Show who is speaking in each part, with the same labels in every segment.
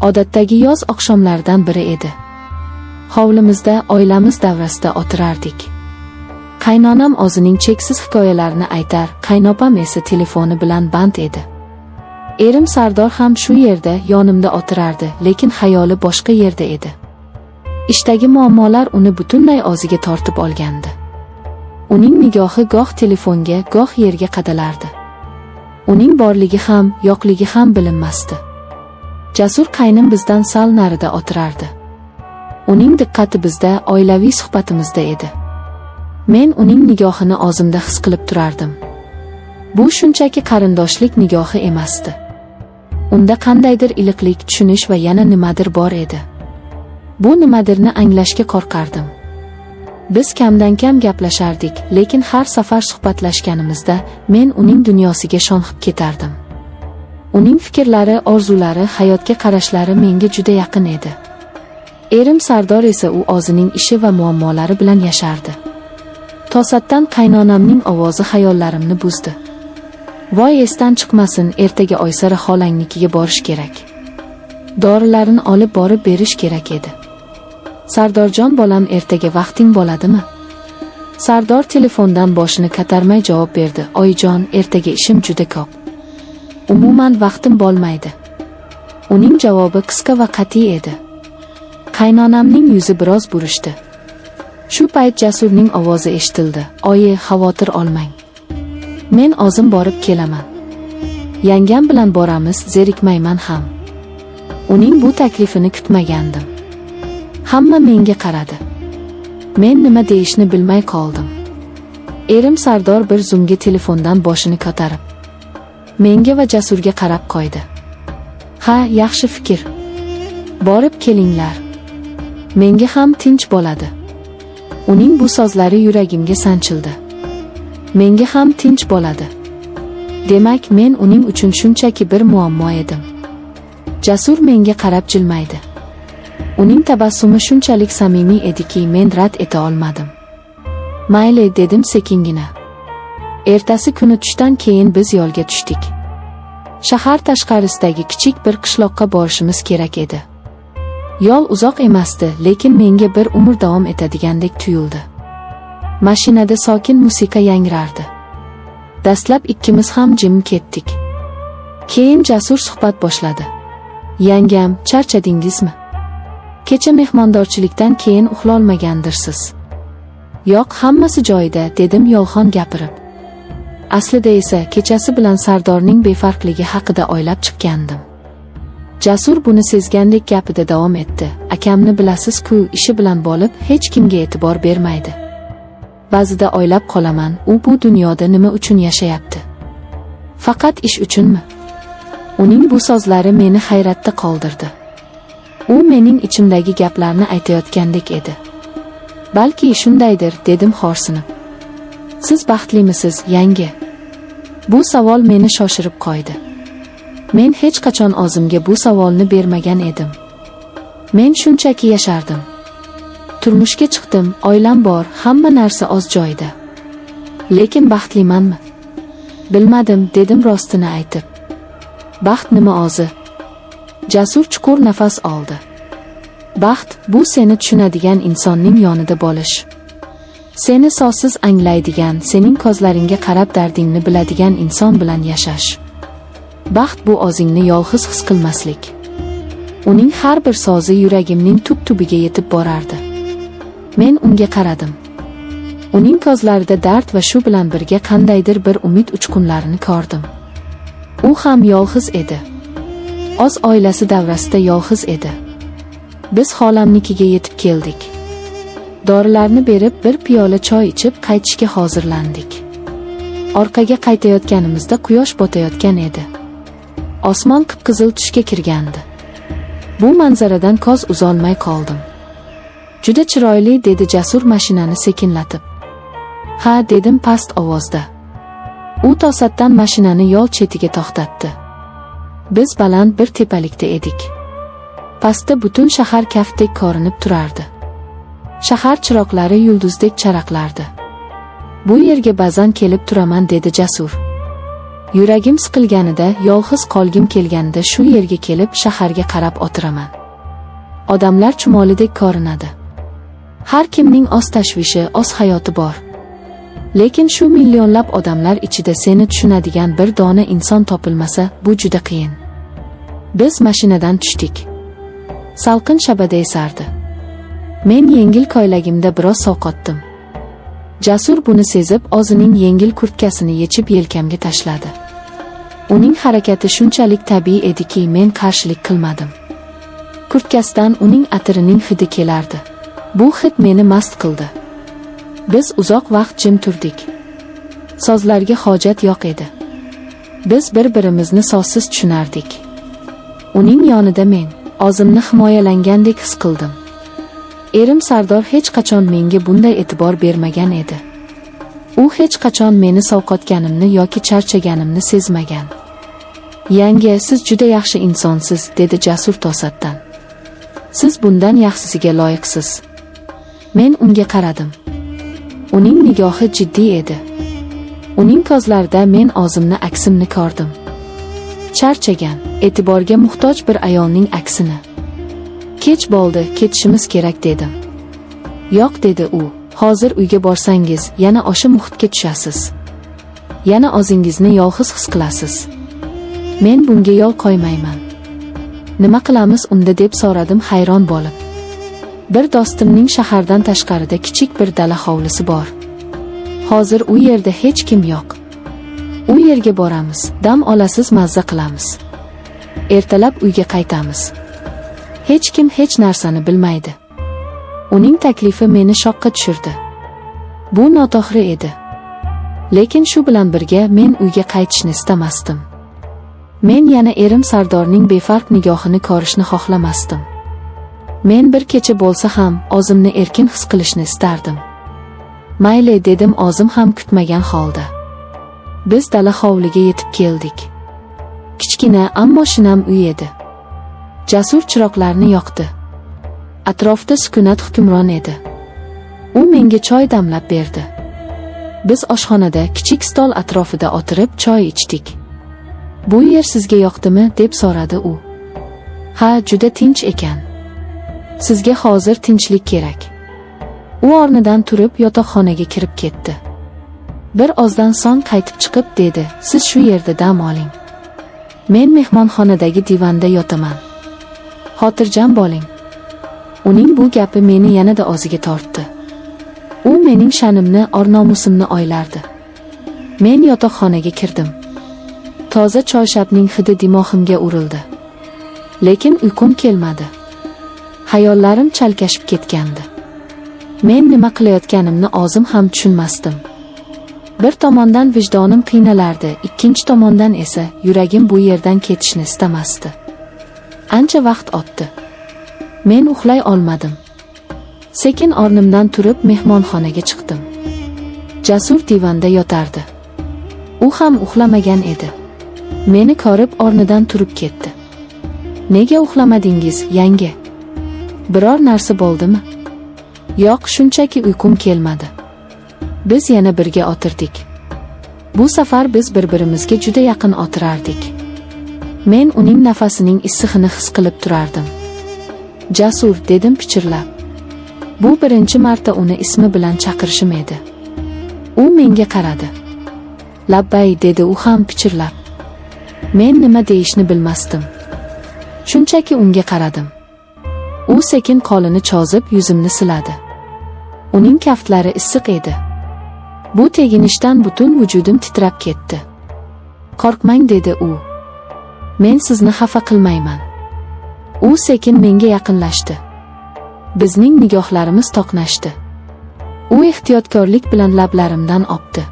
Speaker 1: Odatdagi yoz oqshomlaridan biri edi. Hovlimizda oilamiz davrasida o'tirardik. Qaynonam o'zining cheksiz hikoyalarini aytar, qaynopam esa telefoni bilan band edi. Erim Sardor ham shu yerda yonimda o'tirardi, lekin xayoli boshqa yerda edi. Ishdagi muammolar uni butunlay o'ziga tortib olgandi. Uning nigohi goh telefonga, goh yerga qadalardi. Uning borligi ham, yo'qligi ham bilinmasdi. Jasur qaynim bizdan sal narida o'tirardi. Uning diqqati bizda, oilaviy suhbatimizda edi. Men uning nigohini o'zimda his qilib turardim. Bu shunchaki qarindoshlik nigohi emasdi. Unda qandaydir iliqlik, tushunish va yana nimadir bor edi. Bu nimadirni anglashga qo'rqardim. Biz kamdan-kam gaplashardik, lekin har safar suhbatlashganimizda men uning dunyosiga sho'ng'ib ketardim. Uning fikrlari, orzulari, hayotga qarashlari menga juda yaqin edi. Erim Sardor esa u o'zining ishi va muammolari bilan yashardi. To'satdan qaynonamning ovozi xayollarimni buzdi. Voy, esdan chiqmasin, ertaga Oysara xolangnikiga borish kerak. Dorilarini olib borib berish kerak edi. Sardorjon bolam, ertaga vaqting bo'ladimi? Sardor telefondan boshini ko'tarmay javob berdi. Oyijon, ertaga ishim juda ko'p. Umuman vaqtim bo'lmaydi. Uning javobi qisqa va qat'iy edi. Qaynonamning yuzi biroz burishdi. Shu payt Jasurning ovozi eshitildi. Oyi, xavotir olmang. Men o'zim borib kelaman. Yangam bilan boramiz, zerikmayman ham. Uning bu taklifini kutmagandim. Hamma menga qaradi. Men nima deyishni bilmay qoldim. Erim Sardor bir zumga telefondan boshini ko'tarib menga va Jasurga qarab qo'ydi. Ha, yaxshi fikr. Borib kelinglar. Menga ham tinch bo'ladi. Uning bu so'zlari yuragimga sanchildi. Menga ham tinch bo'ladi. Demak, men uning uchun shunchaki bir muammo edim. Jasur menga qarab jilmaydi. Uning tabassumi shunchalik samimiy ediki, men rad eta olmadim. Mayli, dedim sekingina. Ertasi kuni tushdan keyin biz yo'lga tushdik. Shahar tashqarisidagi kichik bir qishloqqa borishimiz kerak edi. Yo'l uzoq emasdi, lekin menga bir umr davom etadigandek tuyuldi. Mashinada sokin musiqa yangrardi. Dastlab ikkimiz ham jim ketdik. Keyin Jasur suhbat boshladi. Yangam, charchadingizmi? Kecha mehmondorchilikdan keyin uxlolmagandirsiz. Yo'q, hammasi joyida, dedim yolg'on gapirib. Aslida esa kechasi bilan Sardorning befarqligi haqida o'ylab chiqqandim. Jasur buni sezgandek gapida davom etdi. Akamni bilasiz-ku, ishi bilan bo'lib, hech kimga e'tibor bermaydi. Ba'zida o'ylab qolaman, u bu dunyoda nima uchun yashayapti? Faqat ish uchunmi? Uning bu so'zlari meni hayratda qoldirdi. U mening ichimdagi gaplarni aytayotgandek edi. Balki shundaydir, dedim xo'rsinib. Siz baxtlimisiz, yangi? Bu savol meni shoshirib qo'ydi. Men hech qachon o'zimga bu savolni bermagan edim. Men shunchaki yashardim. Turmushga chiqdim, oilam bor, hamma narsa o'z joyida. Lekin baxtlimanmi? Bilmadim, dedim rostini aytib. Baxt nima o'zi? Jasur chuqur nafas oldi. Baxt bu seni tushunadigan insonning yonida bo'lish. Seni so'zsiz anglaydigan, sening ko'zlaringga qarab dardingni biladigan inson bilan yashash. Baxt bu o'zingni yolg'iz his qilmaslik. Uning har bir so'zi yuragimning tub-tubiga yetib borardi. Men unga qaradim. Uning ko'zlarida dard va shu bilan birga qandaydir bir umid uchqunlarini ko'rdim. U ham yolg'iz edi. O'z oilasi davrasida yolg'iz edi. Biz xolamnikiga yetib keldik. Dorilarni berib, bir piyola choy ichib qaytishga hozirlandik. Orqaga qaytayotganimizda quyosh botayotgan edi. Osmon qip-qizil tusga kirgandi. Bu manzaradan ko'z uzolmay qoldim. Juda chiroyli, dedi Jasur mashinani sekinlatib. Ha, dedim past ovozda. U to'satdan mashinani yo'l chetiga to'xtatdi. Biz baland bir tepalikda edik. Pastda butun shahar kaftdek ko'rinib turardi. Shahar chiroqlari yulduzdek charaqlardi. Bu yerga ba'zan kelib turaman, dedi Jasur. Yuragim siqilganida, yolg'iz qolgim kelganida shu yerga kelib shaharga qarab o'tiraman. Odamlar chumolidek ko'rinadi. Har kimning o'z tashvishi, o'z hayoti bor. Lekin shu millionlab odamlar ichida seni tushunadigan bir dona inson topilmasa, bu juda qiyin. Biz mashinadan tushdik. Salqin shabada esardi. Men yengil ko'ylagimda biroz sovqotdim. Jasur buni sezib, o'zining yengil kurtkasini yechib yelkamga tashladi. Uning harakati shunchalik tabiiy ediki, men qarshilik qilmadim. Kurtkasidan uning atirining hidi kelardi. Bu hid meni mast qildi. Biz uzoq vaqt jim turdik. Sozlarga hojat yo'q edi. Biz bir-birimizni sozsiz tushunardik. Uning yonida men o'zimni himoyalangandek his qildim. Erim Sardor hech qachon menga bunday e'tibor bermagan edi. U hech qachon meni sovqotganimni yoki charchaganimni sezmagan. "Yangi, siz juda yaxshi insonsiz", dedi Jasur to'satdan. "Siz bundan yaxshisiga loyiqsiz." Men unga qaradim. Uning nigohi jiddiy edi. Uning ko'zlarida men o'zimni aksimni ko'rdim. Charchagan, e'tiborga muhtoj bir ayolning aksini. "Kech bo'ldi, ketishimiz kerak", dedim. "Yo'q", dedi u. "Hozir uyga borsangiz, yana o'sha muhitga tushasiz. Yana o'zingizni yolg'iz his qilasiz. Men bunga yo'l qo'ymayman." "Nima qilamiz unda?" deb so'radim hayron bo'lib. "Bir do'stimning shahardan tashqarida kichik bir dala hovlisi bor. Hozir u yerda hech kim yo'q. U yerga boramiz, dam olasiz, mazza qilamiz. Ertalab uyga qaytamiz. Hech kim hech narsani bilmaydi." Uning taklifi meni shokka tushirdi. Bu noto'g'ri edi. Lekin shu bilan birga men uyga qaytishni istamasdim. Men yana erim Sardorning befarq nigohini ko'rishni xohlamasdim. Men bir kecha bo'lsa ham o'zimni erkin his qilishni istardim. "Mayli", dedim o'zim ham kutmagan holda. Biz dala hovliga yetib keldik. Kichkina, ammo shinam uy edi. Jasur chiroqlarni yoqdi. Atrofda sukunat hukmron edi. U menga choy damlab berdi. Biz oshxonada kichik stol atrofida o'tirib choy ichdik. "Bu yer sizga yoqdimi?" deb so'radi u. "Ha, juda tinch ekan. Sizga hozir tinchlik kerak." U o'rnidan turib yotoqxonaga kirib ketdi. Bir ozdan so'ng qaytib chiqib dedi, "Siz shu yerda dam oling. Men mehmonxonadagi divanda yotaman. Xotirjam bo'ling." Uning bu gapi meni yanada o'ziga tortdi. U mening sha'nimni, or-nomusimni o'ylardi. Men yotoqxonaga kirdim. Toza choyshabning hidi dimog'imga urildi. Lekin uyqum kelmadi. Hayollarim chalkashib ketgandi. Men nima qilayotganimni o'zim ham tushunmasdim. Bir tomondan vijdonim qiynalardi, ikkinchi tomondan esa yuragim bu yerdan ketishni istamasdi. Ancha vaqt o'tdi. Men uxlay olmadim. Sekin o'rnimdan turib mehmonxonaga chiqdim. Jasur divanda yotardi. U ham uxlamagan edi. Meni ko'rib o'rnidan turib ketdi. "Nega uxlamadingiz, yangi? Biror narsa bo'ldimi?" "Yo'q, shunchaki uyqum kelmadi." Biz yana birga o'tirdik. Bu safar biz bir-birimizga juda yaqin o'tirardik. Men uning nafasining issig'ini his qilib turardim. "Jasur", dedim pichirlab. Bu birinchi marta uni ismi bilan chaqirishim edi. U menga qaradi. "Labbay", dedi u ham pichirlab. Men nima deyishni bilmasdim. Shunchaki unga qaradim. U sekin qo'lini cho'zib yuzimni siladi. Uning kaftlari issiq edi. Bu teginishdan butun vujudim titrab ketdi. "Qo'rqmang", dedi u. "Men sizni xafa qilmayman." U sekin menga yaqinlashdi. Bizning nigohlarimiz to'qnashdi. U ehtiyotkorlik bilan lablarimdan o'pdi.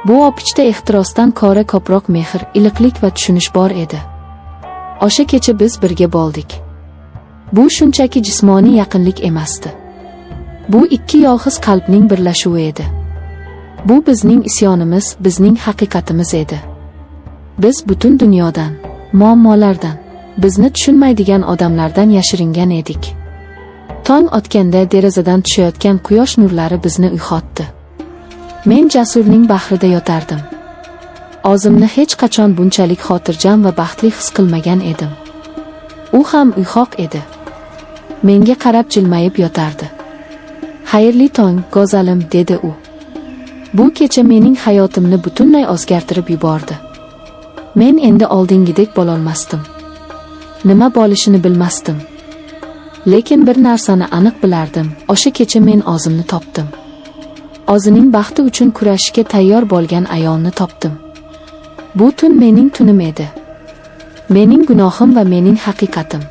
Speaker 1: Bu o'pichda ehtirosdan ko'ra ko'proq mehr, iliqlik va tushunish bor edi. O'sha kecha biz birga bo'ldik. Bu shunchaki jismoniy yaqinlik emasdi. Bu ikki yolg'iz qalbning birlashuvi edi. Bu bizning isyonimiz, bizning haqiqatimiz edi. Biz butun dunyodan, muammolardan, bizni tushunmaydigan odamlardan yashiringan edik. Tong otganda derazadan tushayotgan quyosh nurlari bizni uyg'otdi. Men Jasurning bahrida yotardim. O'zimni hech qachon bunchalik xotirjam va baxtli his qilmagan edim. U ham uyg'oq edi. Menga qarab jilmayib yotardi. "Xayrli tong, go'zalim", dedi u. Bu kecha mening hayotimni butunlay o'zgartirib yubordi. Men endi oldingidek bo'lolmasdim. Nima bo'lishini bilmasdim. Lekin bir narsani aniq bilardim, o'sha kecha men o'zimni topdim. O'zining baxti uchun kurashishga tayyor bo'lgan ayolni topdim. Bu tun mening tunim edi. Mening gunohim va mening haqiqatim.